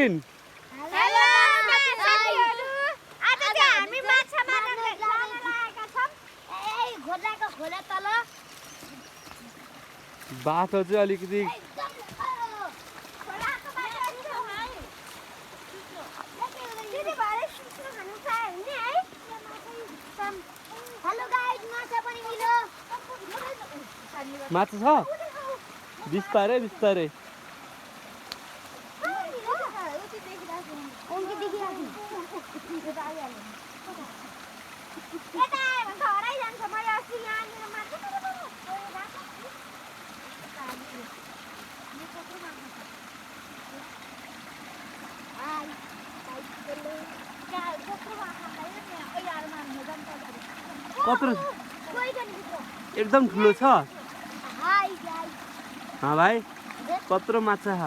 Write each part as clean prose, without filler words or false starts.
Hello साथीहरु, आज चाहिँ हामी माछा मार्न लागेका छौं। ए घोडाको खोला तल बाटो चाहिँ अलिकति खोलाको बाटो छ है। दिदी भरे सुस्नु खानु पाए हुने है। हेलो गाइस, माछा पनि मिल्यो। माछा छ बिस्तारै बिस्तारै कत्रो एकदम ठुलो छ। भाइ कत्रो माछा छ।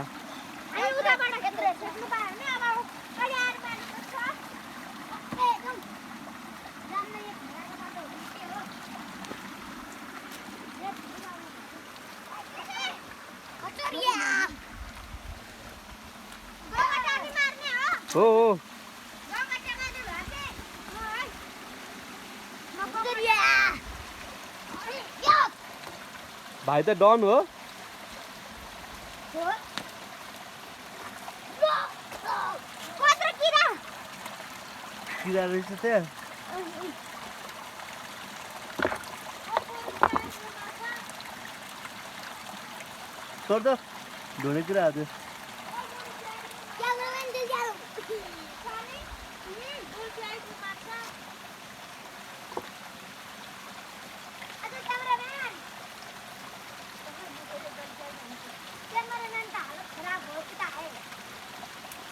हो भाइ त डन हो। किरा रहेछ त्यहाँ। सर्द ढुने कुरा आज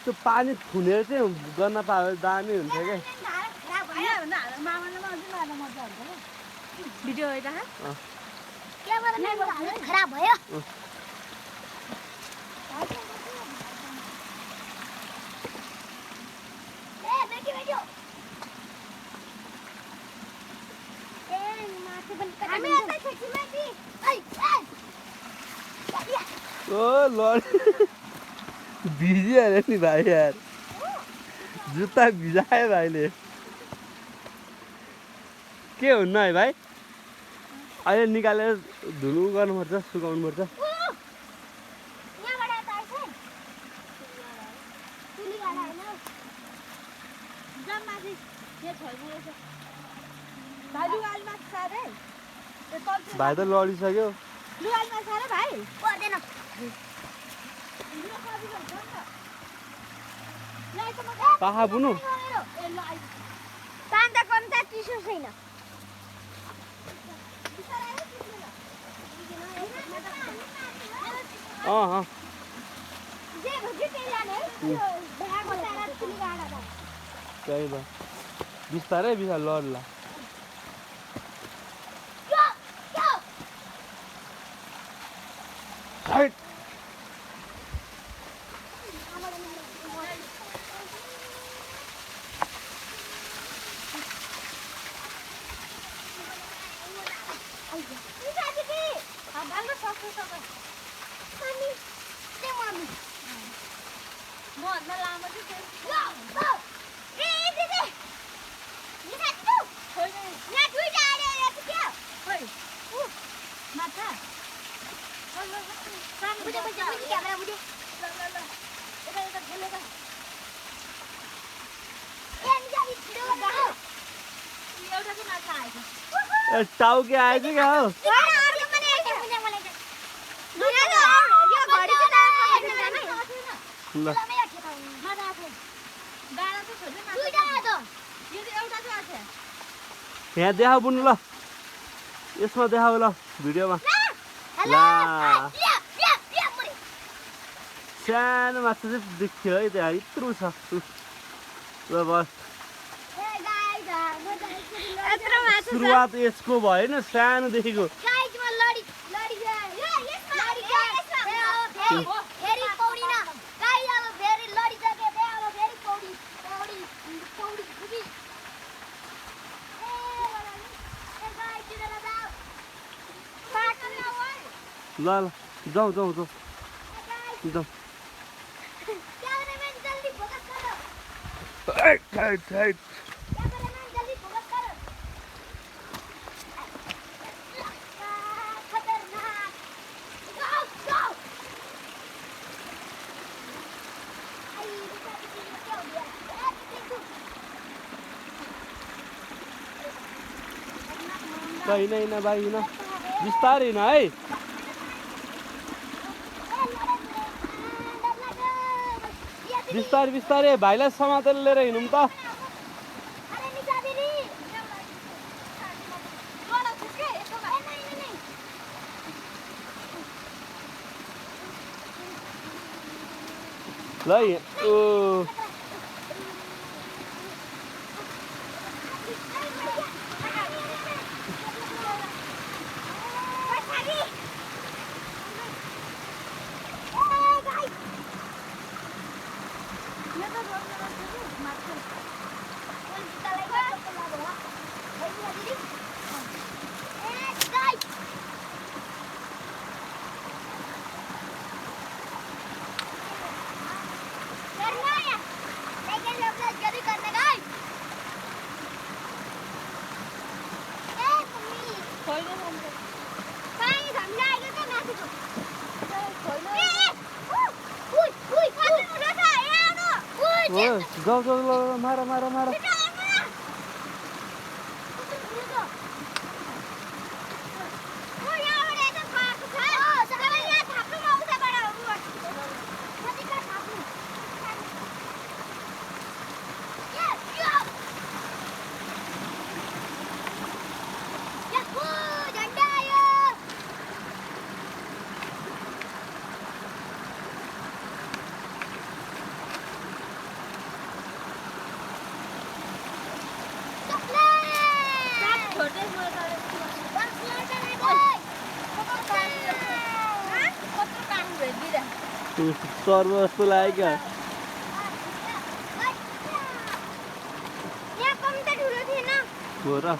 त्यो पानी थुनेर चाहिँ गर्न पाए दामी हुन्छ क्या। भिडियो खराब भयो। ओ लड भिजिहाल्यो नि भाइ यार, जुत्ता भिजायो भाइले। के हुन्न है भाइ, अहिले निकालेर धुनु गर्नुपर्छ, सुकाउनुपर्छ। भाइ त लडिसक्यो। पाखा बुनु त्यही भयो, बिस्तारै बिस्तारै लड्ला। टाउके आएछ क्या हो। ल यहाँ देखाऊ बुनु ल, यसमा देखाऊ ल भिडियोमा। ला सानो माछा चाहिँ देखियो है त्यहाँ, यत्रो छ। ल बस सुरुवात यसको भयो नि, सानोदेखिको। ल ल जाऊ जाऊ जाऊ जाऊ। साइड क्यामेराम्यान जल्दी फोकस कर खतरनाक गो गो आई बेटा क्या हो गया कहीं नहीं ना भाई ना बिस्तारै ना है बिस्तारै भाइलाई समातेर लिएर हिँडौँ त अरे निशा दिदी जोडा छुके यसो नहीं ल ओ जाऊ जाऊ ल मार सर्व जस्तो लाग्यो क्या हो र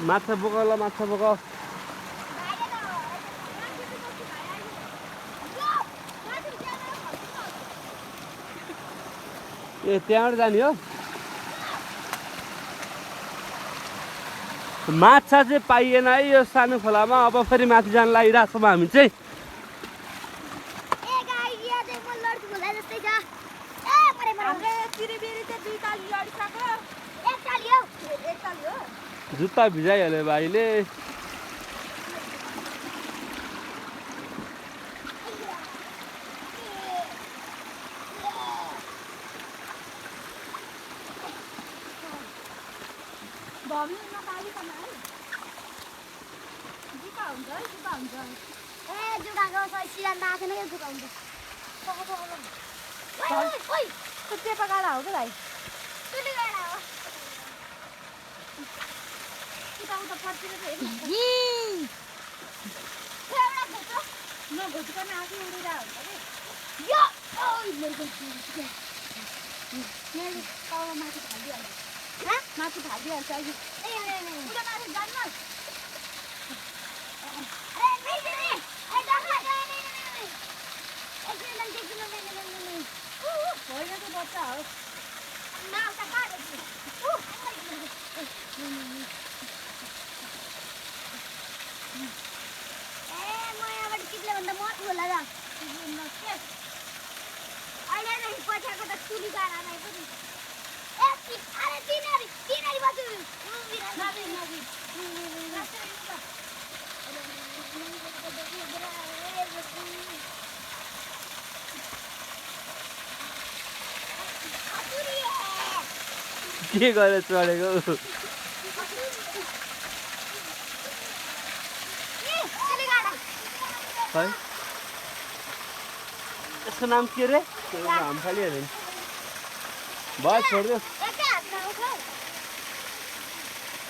माछा बोकाउ माछा बोकाउ ए त्यहाँबाट जाने हो माछा चाहिँ पाइएन है यो सानो खोलामा अब फेरि माथि जान लागिरहेको छौँ हामी चाहिँ जुत्ता भिजाइहाल्यो भाइले माथि भागिहाल्छ अहिले बच्चा हो के गरेर चढेको है यसको नाम के रे हाम खाली हेर्नु भयो छोडिदियो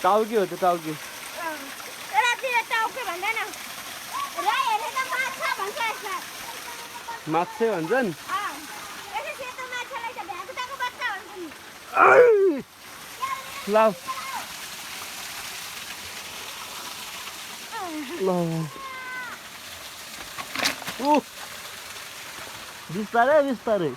टाउकी हो त टाउकी माछे भन्छन् यसो सेतो माछालाई त भ्याकुताको बच्चा भन्छ नि ल ल बिस्तारै बिस्तारै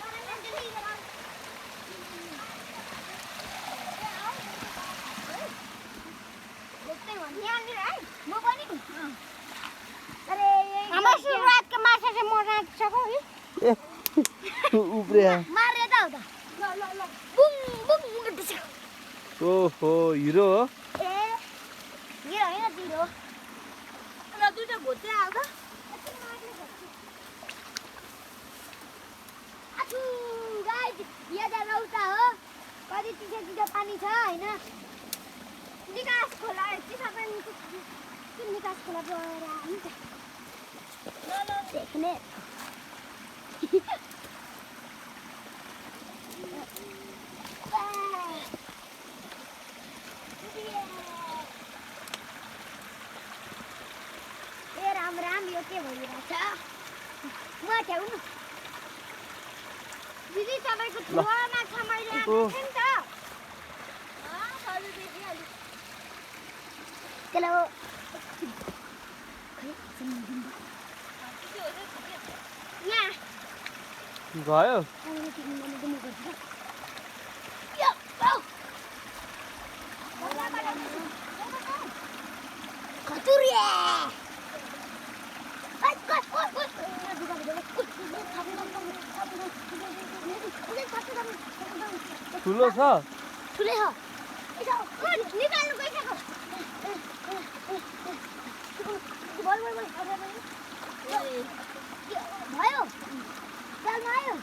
हाम्रो सुरुवातको माछा चाहिँ मर्न सक्छौ है उब्रिया मारे त हो त ल बुङ बुङ ओहो हिरो हो ए हिरो हैन तिरो ल दुईटा घोच्दै आउँछ आछु गाइस यहाँ रौता हो कति चिसो पानी छ हैन निकास खोला चिसा पानी निकास खोला गएर हुन्छ ल देख्ने राम राम यो के भइरहेछ म ठ्याउनु दिदी तपाईको ठुलो माछा मैले आएको थिएँ नि त हेलो यहाँ गयो खतुरिया ठुलो छ ठुलै हो निकाल्नु गइसक्यो भयो जालमा आयो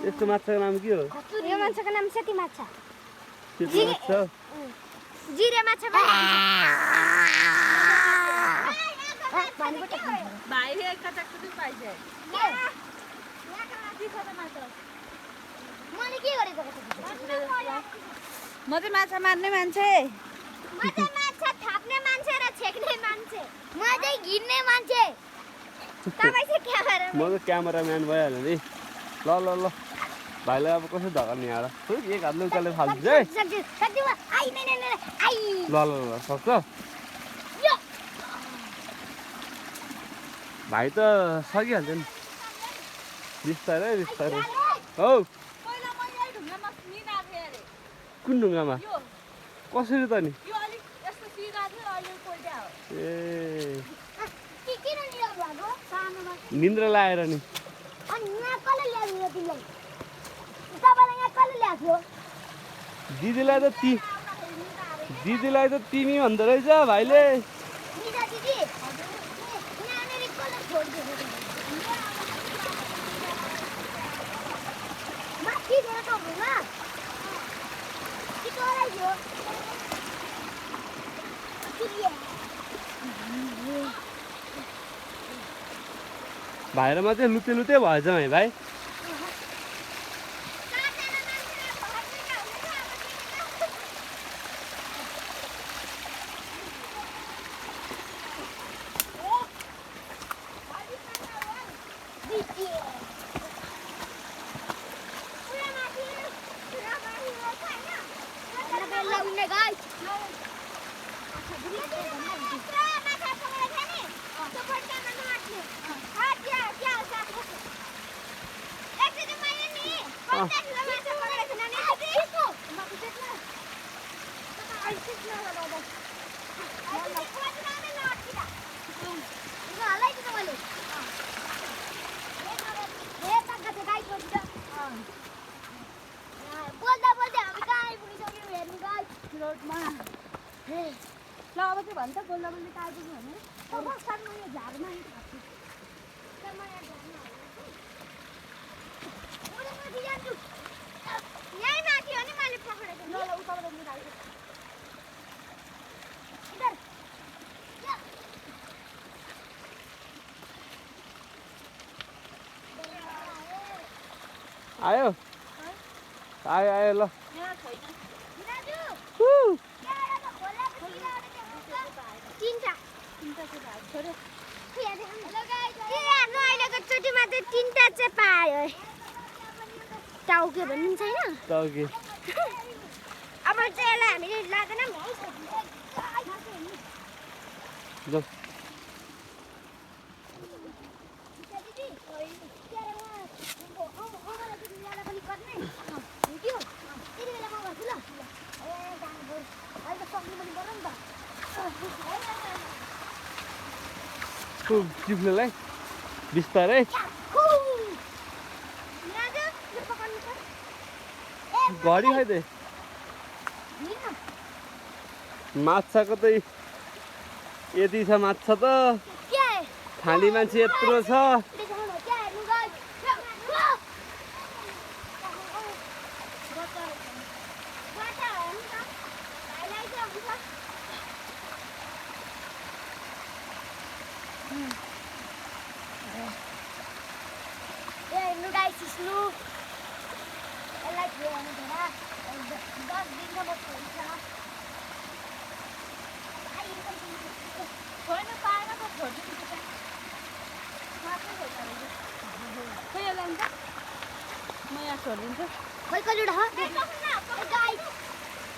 यस्तो माछाको नाम के हो यो माछाको नाम सेती माछा सेतो माछा जिरे माछा मैले के गरेको म चाहिँ माछा मार्ने मान्छे म चाहिँ माछा थाप्ने मान्छे र छेक्ने मान्छे म चाहिँ घिन्ने मान्छे तपाईँ चाहिँ क्यामेरा म त क्यामेराम्यान भइहाल्यो नि ल ल ल भाइलाई अब कसरी धक्का नि आएर एक हातले उचालेर फाल्छु है ल ल ल सक्छ भाइ त सकिहाल्छ नि बिस्तारै बिस्तारै हौ पहिला मैले ढुङ्गामा निनाएको थिएँ अरे कुन ढुङ्गामा यो कसरी त नि यो अलिक यस्तो सिधा थियो अहिले पल्ट्या हो ए किन निराउनु भएको सानोमा निन्द्रा लाएर नि अनि यहाँ कसले ल्याएको तिमीलाई तपाईँलाई यहाँ कसले ल्याएको दिदीलाई त तिमी भन्दो रहेछ भाइले निजा दिदी यहाँनिर कसले छोडिदिएको माथि गएर त हुँदैन कि तराइदियो भाइरमा चाहिँ लुते लुते भएछ है भाइ रोडमा ल अब के भन्छ गोल्ला बोल्ने काट्छु भने झारमा यही माथि हो नि मैले पक्रेको ल उताबाट निकाल्छु आयो आयो आयो ल यहाँ छैन दाजु तिनवटा छोड्यो अहिलेको चोटिमा चाहिँ तिनवटा चाहिँ पायो टाउके भन्ने पनि छैन टाउके अब चाहिँ यसलाई हामीले लाँदैनौँ है जाऊ चिप्लोलाई बिस्तारै घडी खाइदे माछाको त यति छ माछा त खाने मान्छे यत्रो छ छोड्नु पाएन त छोडिदिनु खै यसलाई हुन्छ म यहाँ छोडिदिन्छु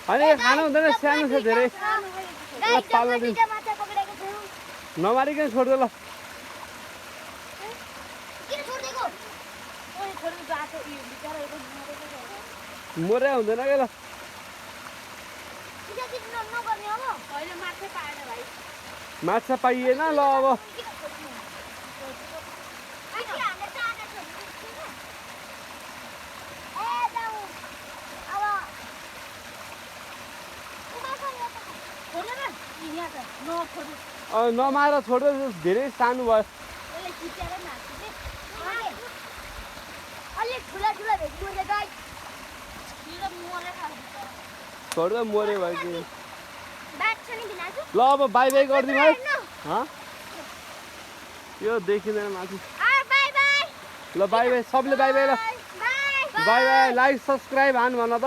अनि खानु हुँदैन सानो छ धेरै पाल्न दिनु नमारिकन छोड्दो ल छोड्नु गएको उयो बिचरा मरे हुँदैन क्या ल होइन माछा पाएन भाइ माछा पाइएन ल अब नमाएर छोड्दै धेरै सानो भयो छोड्दै मरे भयो कि ल अब बाई बाई गरिदिउँ है यो देखिँदैन माथि ल बाई बाई सबले बाई बाई ल बाई बाई लाइक सब्सक्राइब हान भन त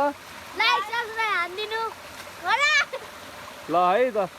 ल है त